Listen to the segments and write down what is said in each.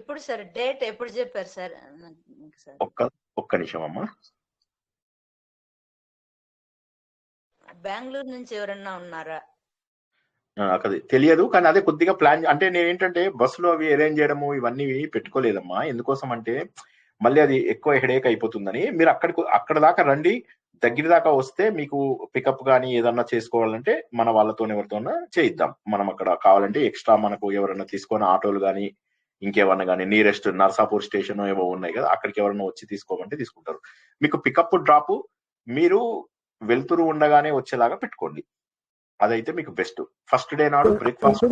ఎప్పుడు sir date ఎప్పుడు చెప్పారు సార్? ఒక్క నిమిషం అమ్మా. బెంగళూరు నుంచి ఎవరన్నా ఉన్నారా? అది తెలియదు, కానీ అదే కొద్దిగా ప్లాన్ అంటే నేను ఏంటంటే బస్సులో అవి అరేంజ్ చేయడము ఇవన్నీ పెట్టుకోలేదమ్మా. ఎందుకోసం అంటే మళ్ళీ అది ఎక్కువ హెడేక్ అయిపోతుందని. మీరు అక్కడ దాకా రండి, దగ్గర దాకా వస్తే మీకు పికప్ కానీ ఏదన్నా చేసుకోవాలంటే మన వాళ్ళతో ఎవరితోనా చేయిద్దాం. మనం అక్కడ కావాలంటే ఎక్స్ట్రా మనకు ఎవరన్నా తీసుకొని ఆటోలు కానీ ఇంకేమన్నా కానీ నియరెస్ట్ నర్సాపూర్ స్టేషన్ ఏవో ఉన్నాయి కదా, అక్కడికి ఎవరన్నా వచ్చి తీసుకోమంటే తీసుకుంటారు. మీకు పికప్ డ్రాప్ మీరు వెళ్తురు ఉండగానే వచ్చేలాగా పెట్టుకోండి, అదైతే మీకు బెస్ట్. ఫస్ట్ డే నాడు బ్రేక్ఫాస్ట్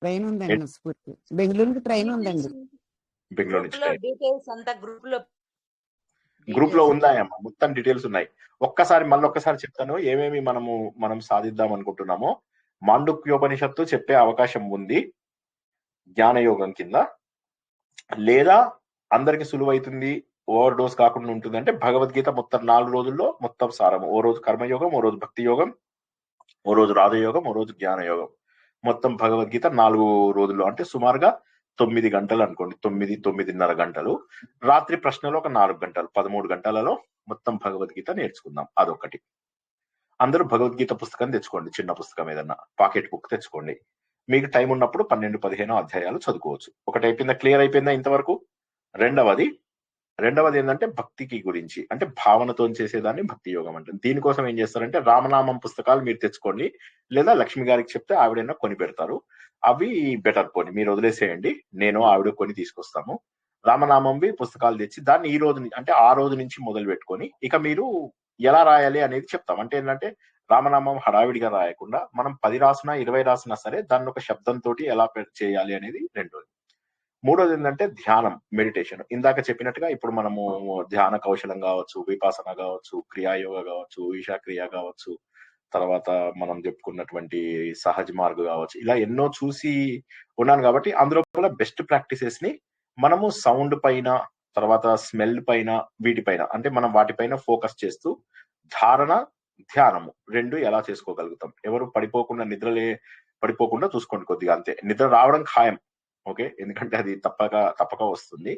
ట్రైన్ ఉందండి, బెంగళూరుకి ట్రైన్ ఉందండి. బెంగళూరు నుంచి డీటెయిల్స్ అంతా గ్రూప్ లో ఉన్నాయమ్మా, మొత్తం డీటెయిల్స్ ఉన్నాయి. మళ్ళొక్కసారి చెప్తాను ఏమేమి మనం సాధిద్దాం అనుకుంటున్నామో. మాండుక్యోపనిషత్తు చెప్పే అవకాశం ఉంది జ్ఞానయోగం కింద, లేదా అందరికి సులువైతుంది ఓవర్ డోస్ కాకుండా ఉంటుంది అంటే భగవద్గీత మొత్తం 4 రోజుల్లో మొత్తం సారము. ఓ రోజు కర్మయోగం, ఓ రోజు భక్తి యోగం, ఓ రోజు రాజయోగం, ఓ రోజు జ్ఞానయోగం. మొత్తం భగవద్గీత 4 రోజుల్లో అంటే సుమారుగా 9 గంటలు అనుకోండి, 9-9:30 గంటలు. రాత్రి ప్రశ్నలు ఒక 4 గంటలు, 13 గంటలలో మొత్తం భగవద్గీత నేర్చుకుందాం. అదొకటి. అందరూ భగవద్గీత పుస్తకం తెచ్చుకోండి, చిన్న పుస్తకం ఏదన్నా పాకెట్ బుక్ తెచ్చుకోండి. మీకు టైం ఉన్నప్పుడు 12-15 అధ్యాయాలు చదువుకోవచ్చు. ఒకటి అయిపోయిందా, క్లియర్ అయిపోయిందా ఇంతవరకు? రెండవది ఏంటంటే భక్తికి గురించి, అంటే భావనతో చేసేదాన్ని భక్తి యోగం అంటే. దీనికోసం ఏం చేస్తారంటే రామనామం పుస్తకాలు మీరు తెచ్చుకోండి, లేదా లక్ష్మి గారికి చెప్తే ఆవిడైనా కొని పెడతారు. అవి బెటర్ కొని మీరు వదిలేసేయండి, నేను ఆవిడ కొని తీసుకొస్తాము. రామనామంవి పుస్తకాలు తెచ్చి దాన్ని ఈ రోజు అంటే ఆ రోజు నుంచి మొదలు పెట్టుకొని ఇక మీరు ఎలా రాయాలి అనేది చెప్తాం. అంటే ఏంటంటే రామనామం హడావిడిగా రాయకుండా మనం 10 రాసినా 20 రాసినా సరే దాన్ని ఒక శబ్దంతో ఎలా చేయాలి అనేది రెండోది. మూడోది ఏంటంటే ధ్యానం, మెడిటేషన్. ఇందాక చెప్పినట్టుగా ఇప్పుడు మనము ధ్యాన కౌశలం కావచ్చు, విపాసన కావచ్చు, క్రియాయోగ కావచ్చు, ఈశా క్రియ కావచ్చు, తర్వాత మనం చెప్పుకున్నటువంటి సహజ్ మార్గ్ కావచ్చు, ఇలా ఎన్నో చూసి ఉన్నాను కాబట్టి అందులో కూడా బెస్ట్ ప్రాక్టీసెస్ ని మనము సౌండ్ పైన, తర్వాత స్మెల్ పైన, వీటిపైన అంటే మనం వాటిపైన ఫోకస్ చేస్తూ ధారణ, ధ్యానము 2 ఎలా చేసుకోగలుగుతాం. ఎవరు పడిపోకుండా చూసుకోండి కొద్దిగా, అంతే. నిద్ర రావడం ఖాయం, ఓకే, ఎందుకంటే అది తప్పక వస్తుంది.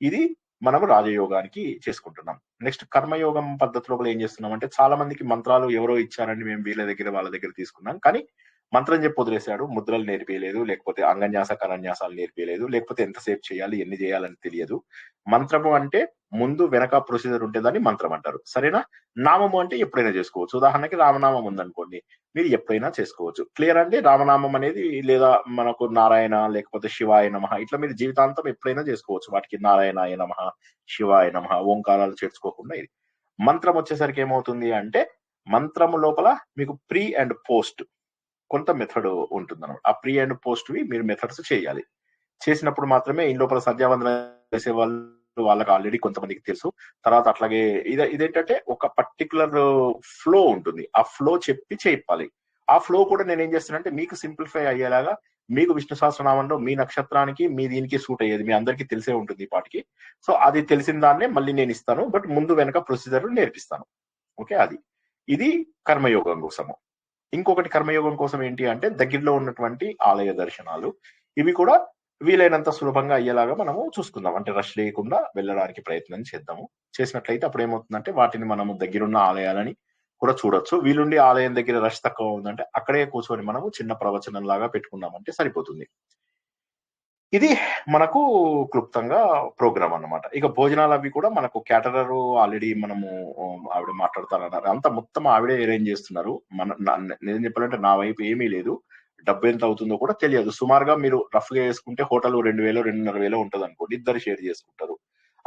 ఇది మనం రాజయోగానికి చేసుకుంటున్నాం. నెక్స్ట్ కర్మయోగం పద్ధతిలో కూడా ఏం చేస్తున్నాం అంటే చాలా మందికి మంత్రాలు ఎవరో ఇచ్చారని మేము వాళ్ళ దగ్గర తీసుకున్నాం, కానీ మంత్రం చెప్పి వదిలేశాడు, ముద్రలు నేర్పియలేదు, లేకపోతే అంగన్యాస కరన్యాసాలు నేర్పియలేదు, లేకపోతే ఎంతసేపు చేయాలి ఎన్ని చేయాలని తెలియదు. మంత్రము అంటే ముందు వెనక ప్రొసీజర్ ఉంటేదాన్ని మంత్రం అంటారు, సరేనా? నామము అంటే ఎప్పుడైనా చేసుకోవచ్చు. ఉదాహరణకి రామనామం ఉందనుకోండి, మీరు ఎప్పుడైనా చేసుకోవచ్చు. క్లియర్ అండి? రామనామం అనేది, లేదా మనకు నారాయణ లేకపోతే శివాయ నమః, ఇట్లా మీరు జీవితాంతం ఎప్పుడైనా చేసుకోవచ్చు వాటికి. నారాయణాయ నమః, శివాయ నమః, ఓంకారాలు చేర్చుకోకుండా. ఇది మంత్రం వచ్చేసరికి ఏమవుతుంది అంటే మంత్రము లోపల మీకు ప్రీ అండ్ పోస్ట్ కొంత మెథడ్ ఉంటుంది అన్నమాట. ఆ ప్రీ అండ్ పోస్ట్ వి మీరు మెథడ్స్ చేయాలి. చేసినప్పుడు మాత్రమే ఈ లోపల సంధ్యావందనం చేసే వాళ్ళకి ఆల్రెడీ కొంతమందికి తెలుసు. తర్వాత అట్లాగే ఇదేంటంటే ఒక పర్టికులర్ ఫ్లో ఉంటుంది, ఆ ఫ్లో చెప్పాలి. ఆ ఫ్లో కూడా నేను ఏం చేస్తానంటే మీకు సింప్లిఫై అయ్యేలాగా, మీకు విష్ణు సహస్రనామంలో మీ నక్షత్రానికి మీ దీనికి సూట్ అయ్యేది మీ అందరికీ తెలిసే ఉంటుంది ఈ పాటికి. సో అది తెలిసిన దాన్నే మళ్ళీ నేను ఇస్తాను, బట్ ముందు వెనక ప్రొసీజర్ నేర్పిస్తాను. ఓకే, ఇది కర్మయోగం కోసము. ఇంకొకటి కర్మయోగం కోసం ఏంటి అంటే దగ్గరలో ఉన్నటువంటి ఆలయ దర్శనాలు. ఇవి కూడా వీలైనంత సులభంగా అయ్యేలాగా మనము చూసుకుందాం, అంటే రష్ లేకుండా వెళ్ళడానికి ప్రయత్నం చేద్దాము. చేసినట్లయితే అప్పుడు ఏమవుతుందంటే వాటిని మనము దగ్గరున్న ఆలయాలని కూడా చూడొచ్చు. వీలుండి ఆలయం దగ్గర రష్ తక్కువ ఉందంటే అక్కడే కూర్చొని మనము చిన్న ప్రవచనం లాగా పెట్టుకున్నామంటే సరిపోతుంది. ఇది మనకు క్లుప్తంగా ప్రోగ్రామ్ అన్నమాట. ఇక భోజనాలు అవి కూడా మనకు క్యాటరర్ ఆల్రెడీ మనము ఆవిడ మాట్లాడతారన్నారు, అంతా మొత్తం ఆవిడే అరేంజ్ చేస్తున్నారు. నేను చెప్పాలంటే నా వైపు ఏమీ లేదు, డబ్బు ఎంత అవుతుందో కూడా తెలియదు. సుమారుగా మీరు రఫ్ గా వేసుకుంటే హోటల్ 2,000-2,500 ఉంటుంది అనుకోండి, ఇద్దరు షేర్ చేసుకుంటారు.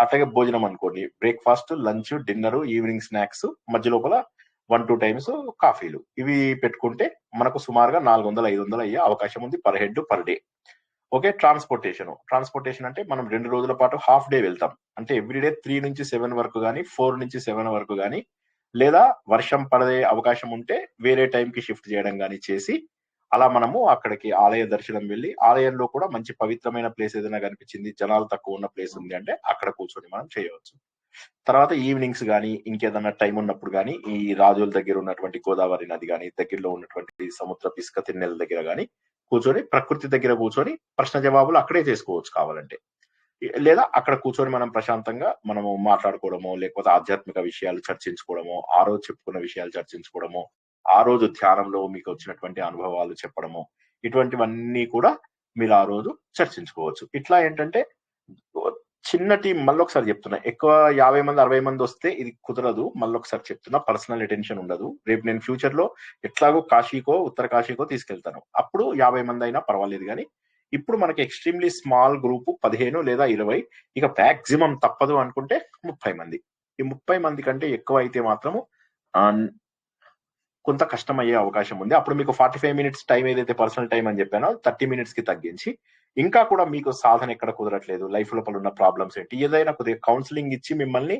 అట్లాగే భోజనం అనుకోండి, breakfast, lunch, dinner, evening snacks, మధ్య లోపల 1-2 టైమ్స్ కాఫీలు, ఇవి పెట్టుకుంటే మనకు సుమారుగా 400-500 అయ్యే అవకాశం ఉంది per head per day. Okay, transportation అంటే మనం 2 రోజుల పాటు హాఫ్ డే వెళ్తాం, అంటే ఎవ్రీడే 3-7 వరకు కానీ 4-7 వరకు కానీ, లేదా వర్షం పడే అవకాశం ఉంటే వేరే టైంకి షిఫ్ట్ చేయడం కానీ చేసి అలా మనము అక్కడికి ఆలయ దర్శనం వెళ్ళి, ఆలయంలో కూడా మంచి పవిత్రమైన ప్లేస్ ఏదైనా కనిపించింది, జనాలు తక్కువ ఉన్న ప్లేస్ ఉంది అంటే అక్కడ కూర్చొని మనం చేయవచ్చు. తర్వాత ఈవినింగ్స్ కానీ ఇంకేదన్నా టైం ఉన్నప్పుడు కానీ ఈ రాజుల దగ్గర ఉన్నటువంటి గోదావరి నది కానీ దగ్గరలో ఉన్నటువంటి సముద్ర ఇసుక తిన్నెల దగ్గర కానీ కూర్చొని ప్రకృతి దగ్గర కూర్చొని ప్రశ్న జవాబులు అక్కడే చేసుకోవచ్చు కావాలంటే. లేదా అక్కడ కూర్చొని మనం ప్రశాంతంగా మనము మాట్లాడుకోవడమో, లేకపోతే ఆధ్యాత్మిక విషయాలు చర్చించుకోవడమో, ఆ రోజు చెప్పుకున్న విషయాలు చర్చించుకోవడమో, ఆ రోజు ధ్యానంలో మీకు వచ్చినటువంటి అనుభవాలు చెప్పడము, ఇటువంటివన్నీ కూడా మీరు ఆ రోజు చర్చించుకోవచ్చు. ఇట్లా ఏంటంటే చిన్న టీం, మళ్ళొకసారి చెప్తున్నా, ఎక్కువ 50 మంది 60 మంది వస్తే ఇది కుదరదు. మళ్ళొకసారి చెప్తున్నా, పర్సనల్ అటెన్షన్ ఉండదు. రేపు నేను ఫ్యూచర్ లో ఎట్లాగో కాశీకో ఉత్తర కాశీకో తీసుకెళ్తాను, అప్పుడు 50 మంది అయినా పర్వాలేదు. కానీ ఇప్పుడు మనకి ఎక్స్ట్రీమ్లీ స్మాల్ గ్రూప్ 15 లేదా 20, ఇక మాక్సిమం తప్పదు అనుకుంటే 30 మంది. ఈ 30 మంది కంటే ఎక్కువ అయితే మాత్రము కొంత కష్టమయ్యే అవకాశం ఉంది. అప్పుడు మీకు 45 మినిట్స్ టైం ఏదైతే పర్సనల్ టైం అని చెప్పానో 30 మినిట్స్ కి తగ్గించి, ఇంకా కూడా మీకు సాధన ఎక్కడ కుదరట్లేదు, లైఫ్ లోపల ఉన్న ప్రాబ్లమ్స్ ఏంటి, ఏదైనా కొద్దిగా కౌన్సిలింగ్ ఇచ్చి మిమ్మల్ని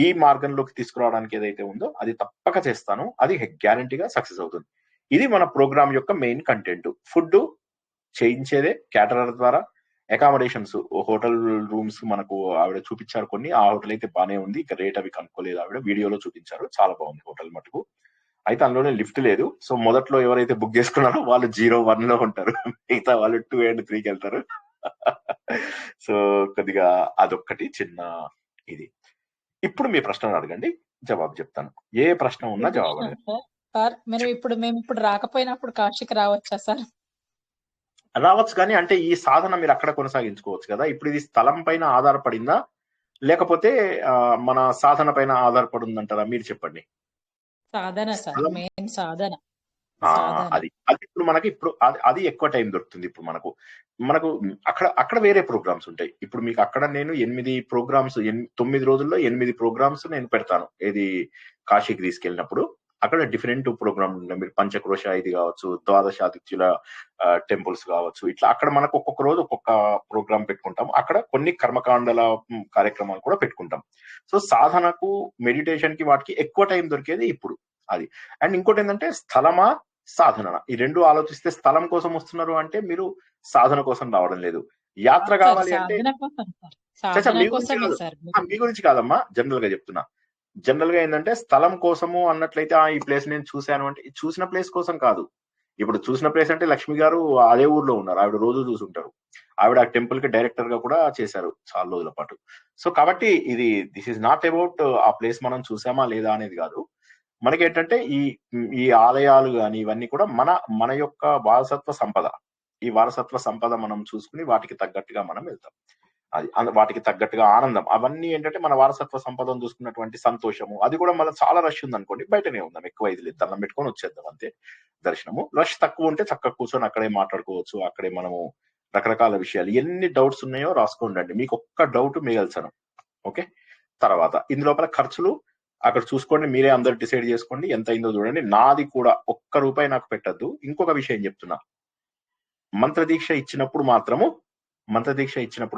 ఈ మార్గంలోకి తీసుకురావడానికి ఏదైతే ఉందో అది తప్పక చేస్తాను. అది గ్యారంటీగా సక్సెస్ అవుతుంది. ఇది మన ప్రోగ్రామ్ యొక్క మెయిన్ కంటెంట్. ఫుడ్ చేయించేదే క్యాటరర్ ద్వారా. అకామిడేషన్స్, హోటల్ రూమ్స్ మనకు ఆవిడ చూపించారు కొన్ని. ఆ హోటల్ అయితే బానే ఉంది, ఇక రేట్ అవి కనుక్కోలేదు ఆవిడ, వీడియోలో చూపించారు, చాలా బాగుంది హోటల్ మటుకు. అయితే అందులోనే లిఫ్ట్ లేదు. సో మొదట్లో ఎవరైతే బుక్ చేసుకున్నారో వాళ్ళు 0-1 లో ఉంటారు, మిగతా వాళ్ళు 2 and 3కి వెళ్తారు. సో కొద్దిగా అదొక్కటి చిన్న ఇది. ఇప్పుడు మీ ప్రశ్నలు అడగండి, జవాబు చెప్తాను. ఏ ప్రశ్న ఉన్నా జవాబు అడగండి. సార్ మేము ఇప్పుడు రాకపోయినప్పుడు కాశీకి రావచ్చా సార్? రావచ్చు, కానీ అంటే ఈ సాధన మీరు అక్కడ కొనసాగించుకోవచ్చు కదా. ఇప్పుడు ఇది స్థలం పైన ఆధారపడిందా, లేకపోతే మన సాధన పైన ఆధారపడి ఉందంటారా? మీరు చెప్పండి. సాధన సార్, మెయిన్ సాధన. అది ఇప్పుడు మనకి అది ఎక్కువ టైం దొరుకుతుంది. ఇప్పుడు మనకు అక్కడ వేరే ప్రోగ్రామ్స్ ఉంటాయి. ఇప్పుడు మీకు అక్కడ నేను 8 ప్రోగ్రామ్స్, 9 రోజుల్లో 8 ప్రోగ్రామ్స్ నేను పెడతాను. ఏది కాశీకి తీసుకెళ్ళినప్పుడు అక్కడ డిఫరెంట్ ప్రోగ్రామ్ ఉన్నాయి. మీరు పంచక్రోశ ఇది కావచ్చు, ద్వాదశాదిత్యుల టెంపుల్స్ కావచ్చు, ఇట్లా అక్కడ మనకు ఒక్కొక్క రోజు ఒక్కొక్క ప్రోగ్రామ్ పెట్టుకుంటాం. అక్కడ కొన్ని కర్మకాండల కార్యక్రమాలు కూడా పెట్టుకుంటాం. సో సాధనకు, మెడిటేషన్ కి, వాటికి ఎక్కువ టైం దొరికేది ఇప్పుడు అది. అండ్ ఇంకోటి ఏంటంటే స్థలమా సాధన, ఈ రెండు ఆలోచిస్తే స్థలం కోసం వస్తున్నారు అంటే మీరు సాధన కోసం రావడం లేదు. యాత్ర కావాలి అంటే మీ గురించి కాదమ్మా, జనరల్ గా చెప్తున్నా. జనరల్ గా ఏంటంటే స్థలం కోసము అన్నట్లయితే ఈ ప్లేస్ నేను చూశాను అంటే చూసిన ప్లేస్ కోసం కాదు. ఇప్పుడు చూసిన ప్లేస్ అంటే లక్ష్మి గారు అదే ఊర్లో ఉన్నారు, ఆవిడ రోజు చూసుంటారు. ఆవిడ ఆ టెంపుల్ కి డైరెక్టర్ గా కూడా చేశారు చాలా రోజుల పాటు. సో కాబట్టి దిస్ ఈజ్ నాట్ అబౌట్ ఆ ప్లేస్ మనం చూసామా లేదా అనేది కాదు. మనకేంటంటే ఈ ఆలయాలు కానీ ఇవన్నీ కూడా మన యొక్క వారసత్వ సంపద. ఈ వారసత్వ సంపద మనం చూసుకుని వాటికి తగ్గట్టుగా మనం వెళ్తాం. అది వాటికి తగ్గట్టుగా ఆనందం, అవన్నీ ఏంటంటే మన వారసత్వ సంపదను చూసుకున్నటువంటి సంతోషము. అది కూడా మనం చాలా రష్ ఉంది అనుకోండి, బయటనే ఉందాం, ఎక్కువ ఇది లేదు, దండం పెట్టుకొని వచ్చేద్దాం అంతే. దర్శనము రష్ తక్కువ ఉంటే చక్కగా కూర్చొని అక్కడే మాట్లాడుకోవచ్చు. అక్కడే మనము రకరకాల విషయాలు, ఎన్ని డౌట్స్ ఉన్నాయో రాసుకోండి. మీకు ఒక్క డౌట్ మిగల్చను. ఓకే, తర్వాత ఇందులోపల ఖర్చులు అక్కడ చూసుకోండి, మీరే అందరు డిసైడ్ చేసుకోండి ఎంత అయిందో చూడండి. నాది కూడా ఒక్క రూపాయి నాకు పెట్టద్దు. ఇంకొక విషయం చెప్తున్నా, మంత్రదీక్ష ఇచ్చినప్పుడు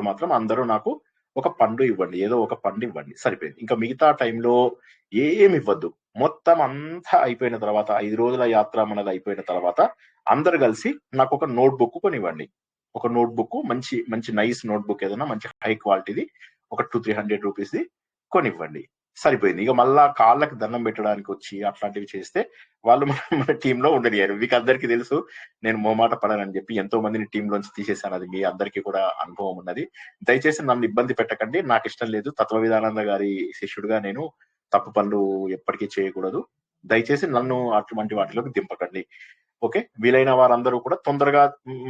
మాత్రం అందరూ నాకు ఒక పండు ఇవ్వండి, ఏదో ఒక పండు ఇవ్వండి, సరిపోయింది. ఇంకా మిగతా టైంలో ఏమి ఇవ్వద్దు. మొత్తం అంతా అయిపోయిన తర్వాత, 5 రోజుల యాత్ర మనది అయిపోయిన తర్వాత అందరు కలిసి నాకు ఒక నోట్బుక్ కొనివ్వండి. ఒక నోట్బుక్, మంచి మంచి నైస్ నోట్బుక్, ఏదైనా మంచి హై క్వాలిటీది, ఒక 200-300 రూపీస్ది కొనివ్వండి, సరిపోయింది. ఇక మళ్ళా కాళ్ళకి దండం పెట్టడానికి వచ్చి అట్లాంటివి చేస్తే వాళ్ళు మన టీంలో ఉండలేరు. మీకు అందరికీ తెలుసు, నేను మోమాట పడనని చెప్పి ఎంతో మందిని టీంలోంచి తీసేశాను. అది మీ అందరికీ కూడా అనుభవం ఉన్నది. దయచేసి నన్ను ఇబ్బంది పెట్టకండి, నాకు ఇష్టం లేదు. తత్వ విధానంద గారి శిష్యుడిగా నేను తప్పు పనులు ఎప్పటికీ చేయకూడదు. దయచేసి నన్ను అటువంటి వాటిలోకి దింపకండి. ఓకే, వీలైన వారందరూ కూడా తొందరగా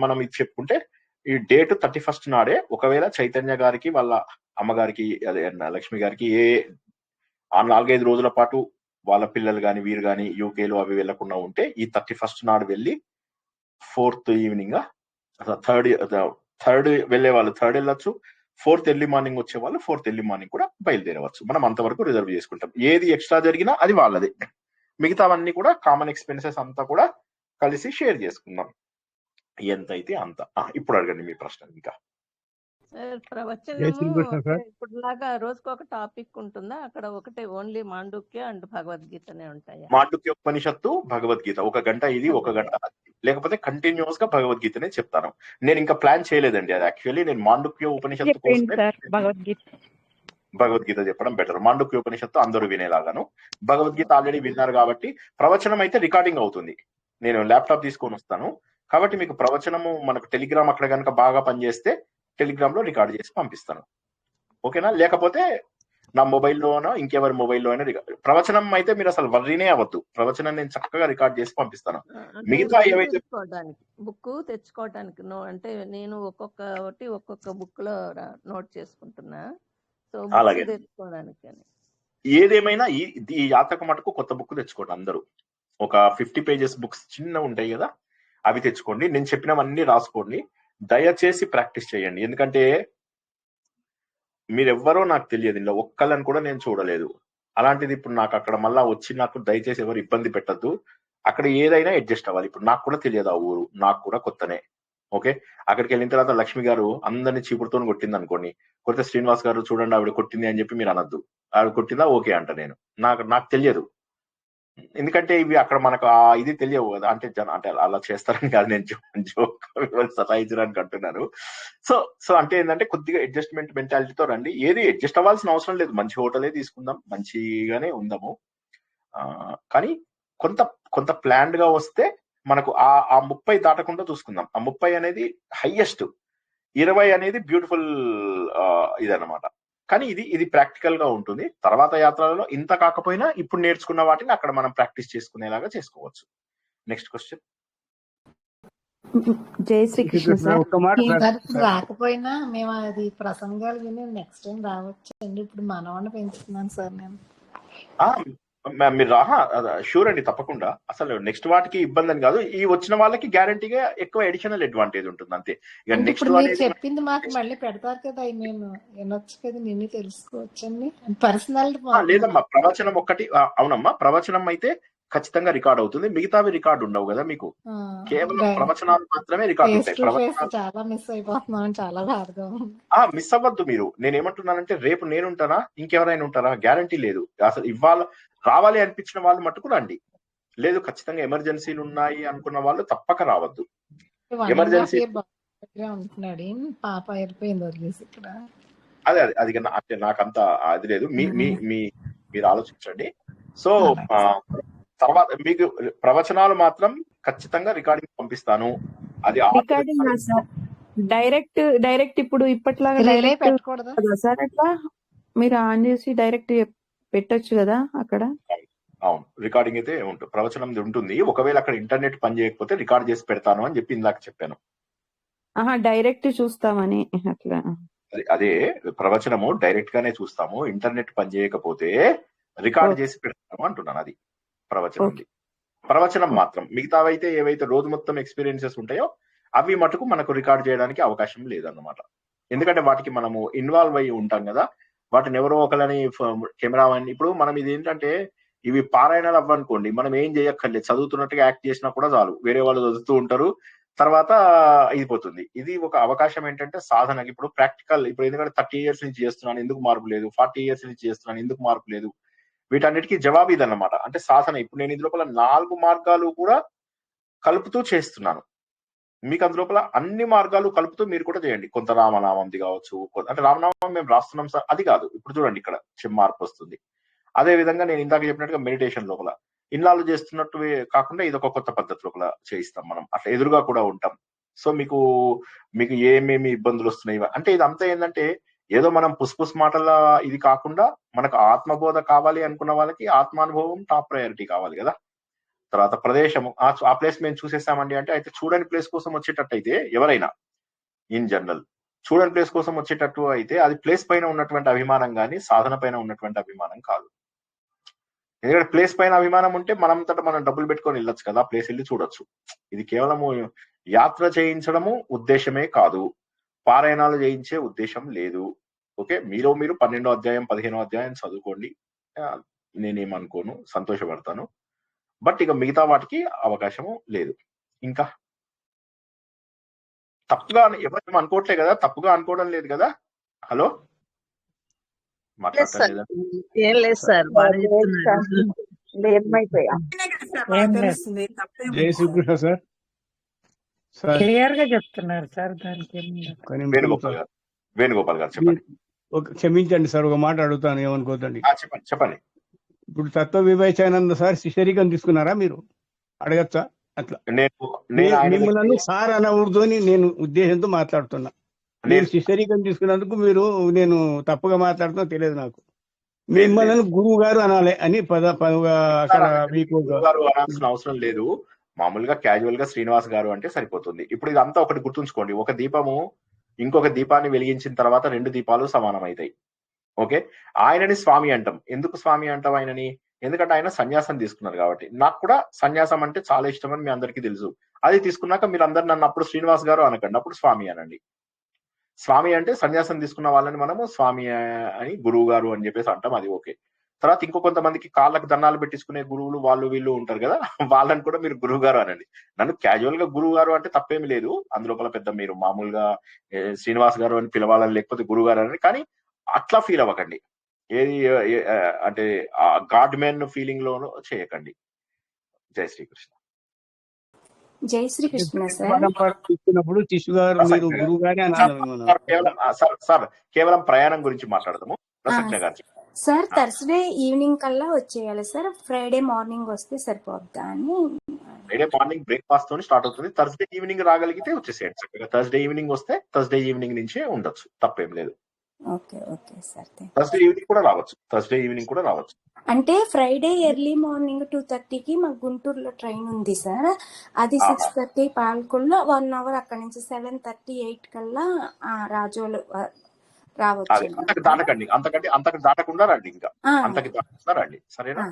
మనం ఇది చెప్పుకుంటే ఈ డేట్ 31st నాడే, ఒకవేళ చైతన్య గారికి వాళ్ళ అమ్మగారికి అదే లక్ష్మి గారికి ఆ 4-5 రోజుల పాటు వాళ్ళ పిల్లలు కానీ వీరు కానీ యూకేలో అవి వెళ్లకుండా ఉంటే ఈ 31st నాడు వెళ్ళి 4th ఈవినింగ్, థర్డ్ వెళ్లే వాళ్ళు 3rd వెళ్ళొచ్చు, 4th ఎర్లీ మార్నింగ్ వచ్చే వాళ్ళు 4th ఎర్లీ మార్నింగ్ కూడా బయలుదేరవచ్చు. మనం అంతవరకు రిజర్వ్ చేసుకుంటాం. ఏది ఎక్స్ట్రా జరిగినా అది వాళ్ళది. మిగతావన్నీ కూడా కామన్ ఎక్స్పెన్సెస్ అంతా కూడా కలిసి షేర్ చేసుకుందాం, ఎంతైతే అంత. ఇప్పుడు అడగండి మీ ప్రశ్న. ఇంకా ప్రవచనము ఇప్పుడులాగా రోజుకు ఒక టాపిక్ ఉంటుందా? అక్కడ ఒకటే ఓన్లీ మాండుక్య అండ్ భగవద్గీతనే ఉంటాయా? మాండుక్య ఉపనిషత్తు, భగవద్గీత, 1 గంట ఇది, 1 గంట లేకపోతే కంటిన్యూస్ గా భగవద్గీతనే చెప్తాను. నేను ఇంకా ప్లాన్ చేయలేదండి అది. యాక్చువల్లీ నేను మాండుక్య ఉపనిషత్తు కోసమే భగవద్గీత చెప్పడం బెటర్. మాండుక్య ఉపనిషత్తు అందరూ వినేలాగాను, భగవద్గీత ఆల్రెడీ విన్నారు కాబట్టి ప్రవచనం అయితే రికార్డింగ్ అవుతుంది. నేను ల్యాప్టాప్ తీసుకొని వస్తాను, కాబట్టి మీకు ప్రవచనము మనకు టెలిగ్రామ్ అక్కడ కనుక బాగా పనిచేస్తే టెలిగ్రామ్ లో రికార్డ్ చేసి పంపిస్తాను. ఓకేనా? లేకపోతే నా మొబైల్లోనో ఇంకెవరి మొబైల్లో అయినా ప్రవచనం అయితే మీరు అసలు వర్రీనే అవ్వద్దు. ప్రవచనం నేను చక్కగా రికార్డ్ చేసి పంపిస్తాను. అంటే మిగతా బుక్ ఏవైతే తెచ్చుకోవడానికి అంటే నేను ఒక్కొక్క బుక్ లో నోట్ చేసుకుంటున్నా. సో అలాగే బుక్స్ తెచ్చుకోవడానికి ఏదేమైనా ఈ యాత్రకు మటుకు కొత్త బుక్ తెచ్చుకోండి అందరూ. ఒక 50 పేజెస్ బుక్స్ చిన్న ఉంటాయి కదా, అవి తెచ్చుకోండి. నేను చెప్పినవన్నీ రాసుకోండి. దయచేసి ప్రాక్టీస్ చేయండి. ఎందుకంటే మీరెవ్వరో నాకు తెలియదు, ఇందులో ఒక్కళ్ళని కూడా నేను చూడలేదు. అలాంటిది ఇప్పుడు నాకు అక్కడ మళ్ళా వచ్చి నాకు దయచేసి ఎవరు ఇబ్బంది పెట్టద్దు. అక్కడ ఏదైనా అడ్జస్ట్ అవ్వాలి. ఇప్పుడు నాకు కూడా తెలియదు ఆ ఊరు, నాకు కూడా కొత్తనే. ఓకే, అక్కడికి వెళ్ళిన తర్వాత లక్ష్మి గారు అందరినీ చీపుడుతో కొట్టింది అనుకోండి, కొడితే శ్రీనివాస్ గారు చూడండి ఆవిడ కొట్టింది అని చెప్పి మీరు అనొద్దు. ఆవిడ కొట్టిందా ఓకే అంట. నాకు తెలియదు, ఎందుకంటే ఇవి అక్కడ మనకు ఇది తెలియవు కదా. అంటే అలా చేస్తారని కాదు, నేను జోక్ సతాయించడానికి అంటున్నాను. సో అంటే ఏంటంటే కొద్దిగా అడ్జస్ట్మెంట్ మెంటాలిటీతో రండి. ఏది అడ్జస్ట్ అవ్వాల్సిన అవసరం లేదు. మంచి హోటలే తీసుకుందాం, మంచిగానే ఉందాము. కానీ కొంత ప్లాన్డ్ గా వస్తే మనకు ఆ 30 దాటకుండా చూసుకుందాం. ఆ 30 అనేది హైయెస్ట్, 20 అనేది బ్యూటిఫుల్ ఇదన్నమాట. కానీ ఇది ప్రాక్టికల్ గా ఉంటుంది. తర్వాత యాత్రలలో ఇంత కాకపోయినా ఇప్పుడు నేర్చుకున్న వాటిని అక్కడ మనం ప్రాక్టీస్ చేసుకునేలాగా చేసుకోవచ్చు. Next question. జై శ్రీకృష్ణ సార్. ఇప్పుడు రాకపోయినా మేము అది ప్రసంగాలు విని నెక్స్ట్ టైం రావచ్చు అండి. ఇప్పుడు మనవాడిని పెంచుతున్నాను సార్ నేను. మీరు షూర్ అండి, తప్పకుండా. అసలు నెక్స్ట్ వాటికి ఇబ్బంది అని కాదు, ఈ వచ్చిన వాళ్ళకి గ్యారంటీగా ఎక్కువ అడిషనల్ అడ్వాంటేజ్ ఉంటుంది అంతే. ఇక నెక్స్ట్ చెప్పింది మాకు మళ్ళీ పెడతారు కదా, అవి మేము వినొచ్చు కదా, నిన్ను తెలుసుకోవచ్చండి. పర్సనల్ లేదమ్మా, ప్రవచనం ఒక్కటి. అవునమ్మా, ప్రవచనం అయితే ఖచ్చితంగా రికార్డ్ అవుతుంది. మిగతావి రికార్డు ఉండవు కదా మీకు, కేవలం ప్రవచనాలు మాత్రమే రికార్డు ఉంటాయి. చాలా మిస్ అయిపోతున్నాం, చాలా బాధగా. మిస్ అవ్వద్దు మీరు. నేనేమంటున్నానంటే రేపు నేనుంటానా, ఇంకెవరైనా ఉంటారా, గ్యారంటీ లేదు. అసలు ఇవాళ రావాలి అనిపించిన వాళ్ళు మట్టుకు రండి. లేదు ఖచ్చితంగా ఎమర్జెన్సీలు ఉన్నాయి అనుకున్న వాళ్ళు తప్పక రావద్దు. ఎమర్జెన్సీ ఉంటున్నాడు, పాప అయిపోయింది ఇక్కడ. అదే అది అంటే నాకంత అది లేదు. మీరు ఆలోచించండి. సో తర్వాత మీకు ప్రవచనాలు మాత్రం ఖచ్చితంగా రికార్డింగ్ పంపిస్తాను. అది డైరెక్ట్ ఇప్పుడు ఇప్పట్లాగా పెట్టకూడదు సార్. అట్లా మీరు ఆన్ చేసి డైరెక్ట్ పెట్టొచ్చు కదా అక్కడ. అవును, రికార్డింగ్ అయితే ఉంటుంది, ప్రవచనం ఉంటుంది. ఒకవేళ అక్కడ ఇంటర్నెట్ పని చేయకపోతే రికార్డ్ చేసి పెడతాను అని చెప్పి ఇందాక చెప్పాను. డైరెక్ట్ చూస్తామని అట్లా. అదే ప్రవచనము డైరెక్ట్ గానే చూస్తాము. ఇంటర్నెట్ పని చేయకపోతే రికార్డ్ చేసి పెడతాము అంటున్నాను. అది ప్రవచనం మాత్రం. మిగతావైతే ఏవైతే రోజు మొత్తం ఎక్స్పీరియన్సెస్ ఉంటాయో అవి మటుకు మనకు రికార్డ్ చేయడానికి అవకాశం లేదన్నమాట. ఎందుకంటే వాటికి మనము ఇన్వాల్వ్ అయ్యి ఉంటాం కదా. వాటిని ఎవరో ఒకళ్ళని కెమెరామెన్, ఇప్పుడు మనం ఇది ఏంటంటే ఇవి పారాయణాలు అవ్వనుకోండి, మనం ఏం చేయక్కర్లేదు, చదువుతున్నట్టుగా యాక్ట్ చేసినా కూడా చాలు, వేరే వాళ్ళు చదువుతూ ఉంటారు, తర్వాత అయిపోతుంది. ఇది ఒక అవకాశం ఏంటంటే సాధనకి. ఇప్పుడు ప్రాక్టికల్, ఇప్పుడు ఎందుకంటే 30 years నుంచి చేస్తున్నాను ఎందుకు మార్పు లేదు, 40 years నుంచి చేస్తున్నాను ఎందుకు మార్పు లేదు, వీటన్నిటికీ జవాబు ఇదన్నమాట. అంటే సాధన. ఇప్పుడు నేను ఇందులోపల 4 మార్గాలు కూడా కలుపుతూ చేస్తున్నాను. మీకు అందులోపల అన్ని మార్గాలు కలుపుతూ మీరు కూడా చేయండి. కొంత రామనామంది కావచ్చు, అంటే రామనామం మేము రాస్తున్నాం సార్ అది కాదు. ఇప్పుడు చూడండి ఇక్కడ మార్పు వస్తుంది. అదే విధంగా నేను ఇందాక చెప్పినట్టుగా మెడిటేషన్ లోపల ఇన్నాళ్ళు చేస్తున్నట్టు కాకుండా ఇది ఒక కొత్త పద్ధతి లోపల చేయిస్తాం మనం. అట్లా ఎదురుగా కూడా ఉంటాం. సో మీకు ఏమేమి ఇబ్బందులు వస్తున్నాయి అంటే ఇదంతా ఏంటంటే ఏదో మనం పుస్ మాటల ఇది కాకుండా మనకు ఆత్మబోధ కావాలి అనుకున్న వాళ్ళకి ఆత్మానుభవం టాప్ ప్రయారిటీ కావాలి కదా. తర్వాత ప్రదేశము, ఆ ప్లేస్ మేము చూసేసామండి అంటే, అయితే చూడని ప్లేస్ కోసం వచ్చేటట్టు అయితే ఎవరైనా ఇన్ జనరల్ చూడని ప్లేస్ కోసం వచ్చేటట్టు అయితే అది ప్లేస్ పైన ఉన్నటువంటి అభిమానం కానీ సాధన పైన ఉన్నటువంటి అభిమానం కాదు. ఎందుకంటే ప్లేస్ పైన అభిమానం ఉంటే మనంతటా మనం డబ్బులు పెట్టుకొని వెళ్ళొచ్చు కదా, ప్లేస్ వెళ్ళి చూడొచ్చు. ఇది కేవలము యాత్ర చేయించడము ఉద్దేశమే కాదు, పారాయణాలు చేయించే ఉద్దేశం లేదు. ఓకే, మీరు 12వ అధ్యాయం 15వ అధ్యాయం చదువుకోండి, నేనేమనుకోను, సంతోషపడతాను. బట్ ఇక మిగతా వాటికి అవకాశము లేదు. ఇంకా తప్పుగా ఎవరు అనుకోవట్లే కదా, తప్పుగా అనుకోవడం లేదు కదా. హలో, మాట్లాడలేదు. ఏం లేదు సార్, జై శ్రీకృష్ణ సార్. క్లియర్ గా చెప్తున్నారు సార్. దానికి వేణుగోపాల్ గారు చెప్పండి. క్షమించండి సార్, ఒక మాట అడుగుతాను, ఏమనుకోదండి. చెప్పండి. ఇప్పుడు తత్వ వివేచానంద సార్ శిష్యరికం తీసుకున్నారా మీరు? అడగచ్చా? అట్లా నేను ఆయన మిమ్మల్ని దగ్గరికి సార్ అనకూడదని నేను ఉద్దేశంతో మాట్లాడుతున్నా. మీరు నేను శిష్యరికం తీసుకున్నందుకు నేను తప్పుగా మాట్లాడుతున్నా తెలియదు నాకు. లేదు లేదు మిమ్మల్ని గురువు గారు అనాలి అని అక్కడ మీకు గురువు గారు అనాల్సిన అవసరం లేదు. మామూలుగా క్యాజువల్ గా శ్రీనివాస్ గారు అంటే సరిపోతుంది. ఇప్పుడు ఇదంతా ఒకటి గుర్తుంచుకోండి, ఒక దీపము ఇంకొక దీపాన్ని వెలిగించిన తర్వాత 2 దీపాలు సమానం అవుతాయి. ఓకే, ఆయనని స్వామి అంటాం. ఎందుకు స్వామి అంటాం ఆయనని? ఎందుకంటే ఆయన సన్యాసం తీసుకున్నారు కాబట్టి. నాకు కూడా సన్యాసం అంటే చాలా ఇష్టం అని మీ అందరికీ తెలుసు. అది తీసుకున్నాక మీరు అందరు నన్ను అప్పుడు శ్రీనివాస్ గారు అనకండి, అప్పుడు స్వామి అనండి. స్వామి అంటే సన్యాసం తీసుకున్న వాళ్ళని మనము స్వామి అని గురువు గారు అని చెప్పేసి అంటాం, అది ఓకే. తర్వాత ఇంకో కొంతమందికి కాళ్ళకి దండాలు పెట్టించుకునే గురువులు వాళ్ళు వీళ్ళు ఉంటారు కదా, వాళ్ళని కూడా మీరు గురువు గారు అనండి. నన్ను క్యాజువల్ గా గురువు గారు అంటే తప్పేమి లేదు, అందులోపల పెద్ద మీరు మామూలుగా శ్రీనివాస్ గారు అని పిలవాలని లేకపోతే గురువు గారు అని, కానీ అట్లా ఫీల్ అవ్వకండి. ఏది అంటే ఆ గాడ్ మ్యాన్ ఫీలింగ్ లోనూ చేయకండి. జై శ్రీకృష్ణ. జై శ్రీకృష్ణ సార్. పాఠం పాటిస్తున్నప్పుడు శిష్యు గారు మీరు గురువు గారే అనాలి మిమ్మల్ని. కేవలం ప్రయాణం గురించి మాట్లాడదాము. ప్రసజ్ఞ గారు సార్ థర్స్డే ఈవినింగ్ కల్లా వచ్చేయాలి సార్, ఫ్రైడే మార్నింగ్ వస్తే సరిపోద్దా అని. ఫ్రైడే మార్నింగ్ బ్రేక్ఫాస్ట్ తోని స్టార్ట్ అవుతుంది. థర్స్డే ఈవినింగ్ రాగలిగితే వచ్చేసేయండి చక్కగా. థర్స్డే ఈవినింగ్ వస్తే థర్స్డే ఈవినింగ్ నుంచే ఉండొచ్చు, తప్పేం లేదు. Okay okay sir. Thursday evening కూడా రావచ్చు, థర్స్డే ఈవినింగ్ కూడా రావచ్చు. అంటే ఫ్రైడే ఎర్లీ మార్నింగ్ 2:30కి మాకు గుంటూరులో ట్రైన్ ఉంది సార్, అది 6:30 పాలకొల్లో 1 అవర్ అక్కడ నుంచి 7:30, 8 కల్లా రాజోలు రావచ్చు. అంతకు దాటకుండా రండి, ఇంకా అంతకి దాటకుండా రండి, సరేనా?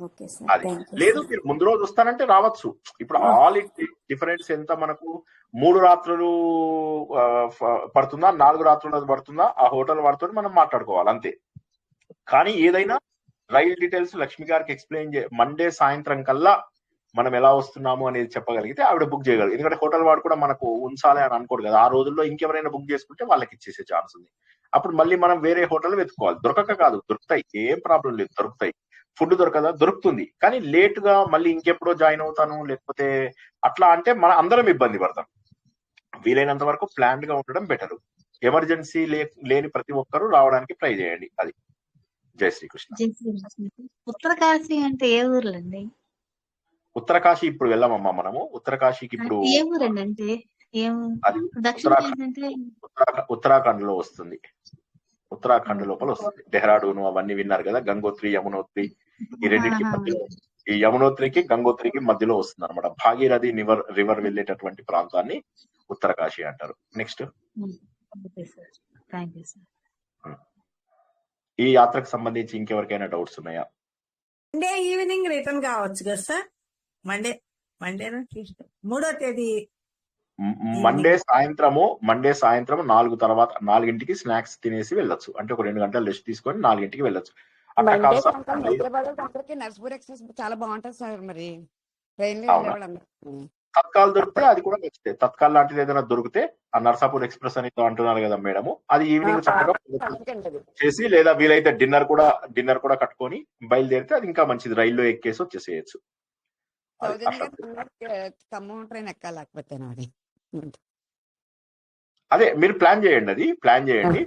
Okay sir. లేదు మీరు ముందు రోజు వస్తానంటే రావచ్చు. ఇప్పుడు ఆల్ డిఫరెన్స్ ఎంత మనకు? 3 రాత్రులు పడుతుందా, 4 రాత్రులు పడుతుందా, ఆ హోటల్ వాడుతో మనం మాట్లాడుకోవాలి అంతే. కానీ ఏదైనా రైల్ డీటెయిల్స్ లక్ష్మి గారికి ఎక్స్ప్లెయిన్ మండే సాయంత్రం కల్లా మనం ఎలా వస్తున్నాము అనేది చెప్పగలిగితే ఆవిడ బుక్ చేయగలరు. ఎందుకంటే హోటల్ వాడు కూడా మనకు ఉంచాలి అని అనుకోరు కదా, ఆ రోజుల్లో ఇంకెవరైనా బుక్ చేసుకుంటే వాళ్ళకి ఇచ్చేసే ఛాన్స్ ఉంది. అప్పుడు మళ్ళీ మనం వేరే హోటల్ వెతుకోవాలి. దొరకక కాదు, దొరుకుతాయి, ఏం ప్రాబ్లం లేదు, దొరుకుతాయి. ఫుడ్ దొరకదా? దొరుకుతుంది. కానీ లేట్ గా మళ్ళీ ఇంకెప్పుడో జాయిన్ అవుతాను లేకపోతే అట్లా అంటే మన అందరం ఇబ్బంది పడతాం. వీలైనంత వరకు ప్లాన్డ్ గా ఉండడం బెటర్. ఎమర్జెన్సీ లేని ప్రతి ఒక్కరూ రావడానికి ట్రై చేయండి. అది. జై శ్రీకృష్ణ. ఉత్తరకాశీ అంటే ఏ ఊర్లండి? ఉత్తరకాశీ ఇప్పుడు వెళ్ళామమ్మా మనము. ఉత్తరకాశీకి ఇప్పుడు ఏ ఊరండి? అంటే ఉత్తరాఖండ్ లో వస్తుంది. ఉత్తరాఖండ్ లోపల వస్తుంది. డెహ్రాడూన్ అవన్నీ విన్నారు కదా, గంగోత్రి యమునోత్రి, ఈ రెండింటికి మధ్యలో, ఈ యమునోత్రికి గంగోత్రికి మధ్యలో వస్తుంది అనమాట. భాగీరథి రివర్ వెళ్ళేటటువంటి ప్రాంతాన్ని ఉత్తరకాశీ అంటారు. నెక్స్ట్, ఈ యాత్రకు సంబంధించి ఇంకెవరికైనా డౌట్స్ ఉన్నాయా? మండే ఈవినింగ్ రిటర్న్ కావచ్చు కదా సార్? మండే 3వ తేదీ మండే సాయంత్రము 4 తర్వాత 4ంటికి స్నాక్స్ తినేసి వెళ్ళొచ్చు. అంటే ఒక 2 గంటలు రెస్ట్ తీసుకొని 4ంటికి వెళ్ళొచ్చు. నర్సపూర్ ఎక్స్ప్రెస్ చాలా బాగుంటది సార్. మరి ట్రైన్ తత్కాల్ దొరికితే అది కూడా నచ్చితే, తత్కాల్ లాంటిది ఏదైనా దొరికితే, ఆ నర్సాపూర్ ఎక్స్ప్రెస్ అని అంటున్నారు కదా మేడము, అది ఈవినింగ్ చక్కగా చేసి, లేదా వీలైతే డిన్నర్ కూడా కట్టుకొని బయలుదేరితే అది ఇంకా మంచిది. రైల్లో ఎక్కేసి వచ్చేసేయచ్చు. ఖమ్మం ట్రైన్ ఎక్కాలేకపోతే అదే మీరు ప్లాన్ చేయండి, అది ప్లాన్ చేయండి,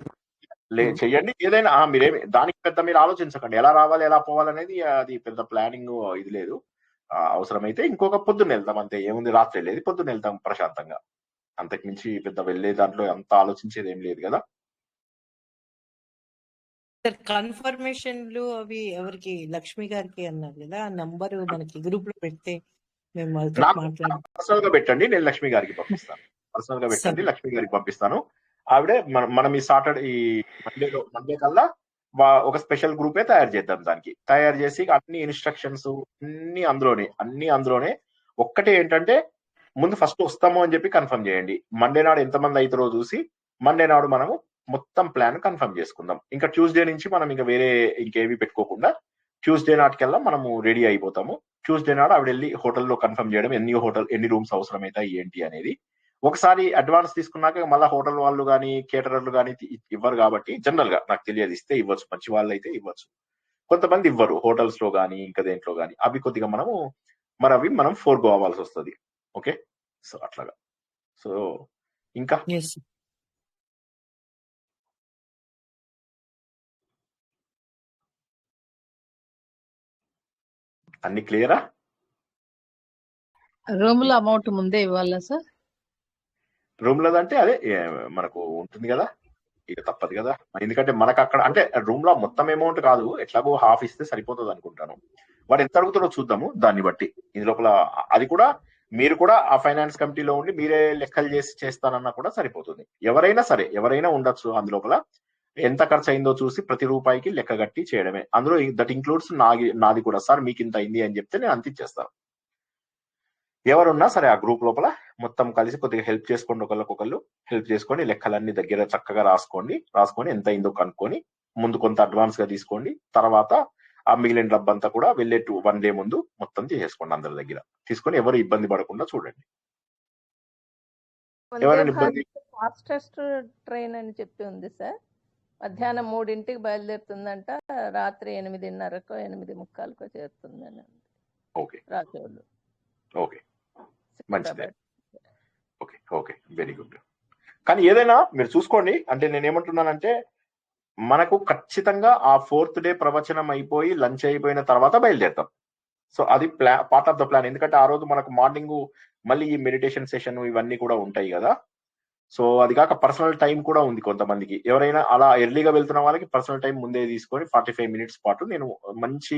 చెయ్యండి. ఏదైనా మీరేమి దానికి పెద్ద మీరు ఆలోచించకండి, ఎలా రావాలి ఎలా పోవాలనేది అది పెద్ద ప్లానింగ్ ఇది లేదు. అవసరమైతే ఇంకొక పొద్దున్న వెళ్తాం అంతే, ఏముంది, రాత్రి వెళ్ళేది పొద్దున్న వెళ్తాం ప్రశాంతంగా. అంతకు మించి పెద్ద వెళ్ళే దాంట్లో అంత ఆలోచించేది ఏం లేదు కదా. కన్ఫర్మేషన్లు అవి ఎవరికి? లక్ష్మి గారికి అన్నారు కదా, ఆ నంబర్ మనకి గ్రూప్ లో పెడితే మేము పర్సనల్ గా పెట్టండి, నేను లక్ష్మి గారికి పంపిస్తాను. పర్సనల్ గా పెట్టండి, లక్ష్మి గారికి పంపిస్తాను. ఆవిడే మనం ఈ మండే కల్లా ఒక స్పెషల్ గ్రూపే తయారు చేద్దాం. దానికి తయారు చేసి అన్ని ఇన్స్ట్రక్షన్స్ అన్ని అందులోనే. ఒక్కటే ఏంటంటే ముందు ఫస్ట్ వస్తాము అని చెప్పి కన్ఫర్మ్ చేయండి. మండే నాడు ఎంతమంది అవుతారో చూసి మండే నాడు మనము మొత్తం ప్లాన్ కన్ఫర్మ్ చేసుకుందాం. ఇంకా ట్యూస్డే నుంచి మనం ఇంకా వేరే ఇంకేవి పెట్టుకోకుండా ట్యూస్డే నాటికల్లా మనము రెడీ అయిపోతాము. ట్యూస్డే నాడు ఆవిడ వెళ్ళి హోటల్లో కన్ఫర్మ్ చేయడం, ఎన్ని రూమ్స్ అవసరమైతాయి ఏంటి అనేది. ఒకసారి అడ్వాన్స్ తీసుకున్నాక మళ్ళీ హోటల్ వాళ్ళు కానీ కేటరర్లు కానీ ఇవ్వరు కాబట్టి, జనరల్ గా నాకు తెలియదు, ఇస్తే ఇవ్వచ్చు, మంచి వాళ్ళు అయితే ఇవ్వచ్చు. కొంతమంది ఇవ్వరు హోటల్స్ లో కానీ ఇంకా దేంట్లో కానీ. అవి కొద్దిగా మనం ఫోర్గో అవ్వాల్సి వస్తుంది. ఓకే, సో అట్లాగా. సో ఇంకా అన్ని క్లియరా? రూమ్ లో అమౌంట్ ముందే ఇవ్వాలా సార్? రూమ్ లోదంటే అదే మనకు ఉంటుంది కదా, ఇక తప్పదు కదా. ఎందుకంటే మనకు అక్కడ అంటే రూమ్ లో మొత్తం అమౌంట్ కాదు, ఎట్లాగో హాఫ్ ఇస్తే సరిపోతుంది అనుకుంటాను. వాడు ఎంత అడుగుతారో చూద్దాము, దాన్ని బట్టి ఇది లోపల అది కూడా మీరు కూడా ఆ ఫైనాన్స్ కమిటీలో ఉండి మీరే లెక్కలు చేస్తానన్నా కూడా సరిపోతుంది. ఎవరైనా ఉండొచ్చు అందులోపల. ఎంత ఖర్చు అయిందో చూసి ప్రతి రూపాయికి లెక్క కట్టి చేయడమే. అందులో దట్ ఇంక్లూడ్స్ నాది కూడా. సార్ మీకు ఇంత అయింది అని చెప్తే నేను అంత ఇచ్చేస్తాను. ఎవరున్నా సరే ఆ గ్రూప్ లోపల మొత్తం కలిసి కొద్దిగా హెల్ప్ చేసుకోండి, ఒకళ్ళకొకళ్ళు హెల్ప్ చేసుకొని లెక్కలన్నీ దగ్గర చక్కగా రాసుకొని ఎంత అయిందో కనుక్కొని ముందు కొంత అడ్వాన్స్ గా తీసుకోండి. తర్వాత ఆ మిగిలిన డబ్బంతా కూడా వెళ్ళే 1 డే ముందు మొత్తం తీసేసుకోండి అందరి దగ్గర తీసుకొని. ఎవరు ఇబ్బంది పడకుండా చూడండి. వందే ఎవరైనా ఇబ్బంది భారత్ ఫాస్టెస్ట్ ట్రైన్ అని చెప్పి ఉంది సార్. మధ్యాహ్నం 3ంటికి బయలుదేరుతుందంట, రాత్రి 8:30కో 8:45కో చేరుతుందని ఉంది. ఓకే రాజోలు ఓకే మంచిదే. సికింద్రాబాద్. Okay very good. కానీ ఏదైనా మీరు చూసుకోండి. అంటే నేను ఏమంటున్నానంటే మనకు ఖచ్చితంగా ఆ 4th డే ప్రవచనం అయిపోయి లంచ్ అయిపోయిన తర్వాత బయలుదేరుతాం. సో అది పార్ట్ ఆఫ్ ద ప్లాన్. ఎందుకంటే ఆ రోజు మనకు మార్నింగ్ మళ్ళీ ఈ మెడిటేషన్ సెషన్ ఇవన్నీ కూడా ఉంటాయి కదా. సో అది కాక పర్సనల్ టైం కూడా ఉంది కొంతమందికి. ఎవరైనా అలా ఎర్లీగా వెళ్తున్న వాళ్ళకి పర్సనల్ టైం ముందే తీసుకొని 45 minutes పాటు నేను మంచి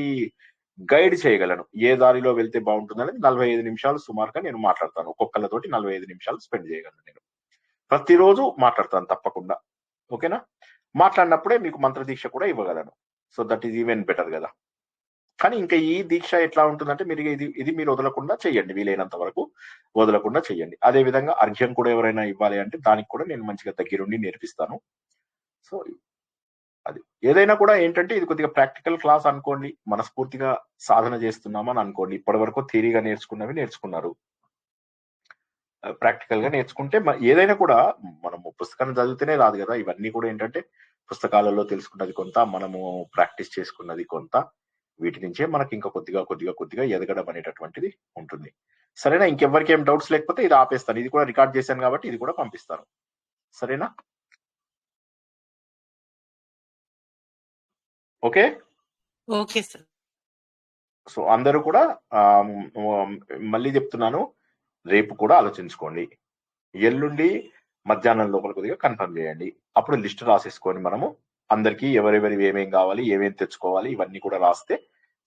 గైడ్ చేయగలను. ఏ దారిలో వెళ్తే బాగుంటుంది అనేది 45 నిమిషాలు సుమారుగా నేను మాట్లాడతాను. ఒక్కొక్కళ్ళతోటి 45 నిమిషాలు స్పెండ్ చేయగలను. నేను ప్రతిరోజు మాట్లాడతాను తప్పకుండా. ఓకేనా? మాట్లాడినప్పుడే మీకు మంత్ర దీక్ష కూడా ఇవ్వగలను. So that is even better కదా. కానీ ఇంకా ఈ దీక్ష ఎట్లా ఉంటుందంటే మీరు ఇది మీరు వదలకుండా చెయ్యండి, వీలైనంత వరకు వదలకుండా చెయ్యండి. అదే విధంగా అర్ఘ్యం కూడా ఎవరైనా ఇవ్వాలి అంటే దానికి కూడా నేను మంచిగా దగ్గరుండి నేర్పిస్తాను. సో అది ఏదైనా కూడా ఏంటంటే ఇది కొద్దిగా ప్రాక్టికల్ క్లాస్ అనుకోండి. మనస్ఫూర్తిగా సాధన చేస్తున్నామని అనుకోండి. ఇప్పటి వరకు థియరీగా నేర్చుకున్నారు. ప్రాక్టికల్ గా నేర్చుకుంటే ఏదైనా కూడా మనము పుస్తకాన్ని చదివితేనే రాదు కదా. ఇవన్నీ కూడా ఏంటంటే పుస్తకాలలో తెలుసుకున్నది కొంత, మనము ప్రాక్టీస్ చేసుకున్నది కొంత. వీటి నుంచే మనకి ఇంకా కొద్దిగా ఎదగడం అనేటటువంటిది ఉంటుంది. సరేనా? ఇంకెవరికి ఏం డౌట్స్ లేకపోతే ఇది ఆపేస్తాను. ఇది కూడా రికార్డ్ చేశాను కాబట్టి ఇది కూడా పంపిస్తాను. సరేనా? Okay okay sir. సో అందరూ కూడా మళ్ళీ చెప్తున్నాను, రేపు కూడా ఆలోచించుకోండి. ఎల్లుండి మధ్యాహ్నం లోపల కొద్దిగా కన్ఫర్మ్ చేయండి. అప్పుడు లిస్ట్ రాసేసుకొని మనము అందరికీ ఎవరెవరి ఏమేం కావాలి, ఏమేం తెచ్చుకోవాలి ఇవన్నీ కూడా రాస్తే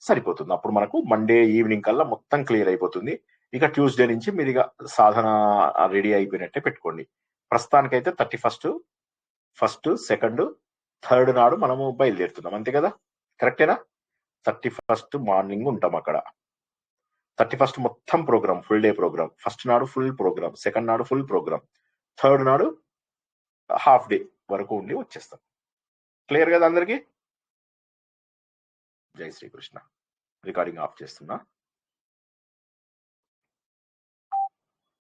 సరిపోతుంది. అప్పుడు మనకు మండే ఈవినింగ్ కల్లా మొత్తం క్లియర్ అయిపోతుంది. ఇక ట్యూస్డే నుంచి మీరు ఇక సాధన రెడీ అయిపోయినట్టే పెట్టుకోండి. ప్రస్తుతానికైతే 31st, 1st, 2nd, 3rd నాడు మనము బయలుదేరుతున్నాం. అంతే కదా? కరెక్టేనా? 31st మార్నింగ్ ఉంటాం అక్కడ. 31st మొత్తం programme, full day programme. 1st నాడు ఫుల్ ప్రోగ్రామ్, 2nd నాడు ఫుల్ ప్రోగ్రామ్, 3rd నాడు హాఫ్ డే వరకు ఉండి వచ్చేస్తాం. క్లియర్ కదా అందరికి? జై శ్రీకృష్ణ. రికార్డింగ్ ఆఫ్ చేస్తున్నా.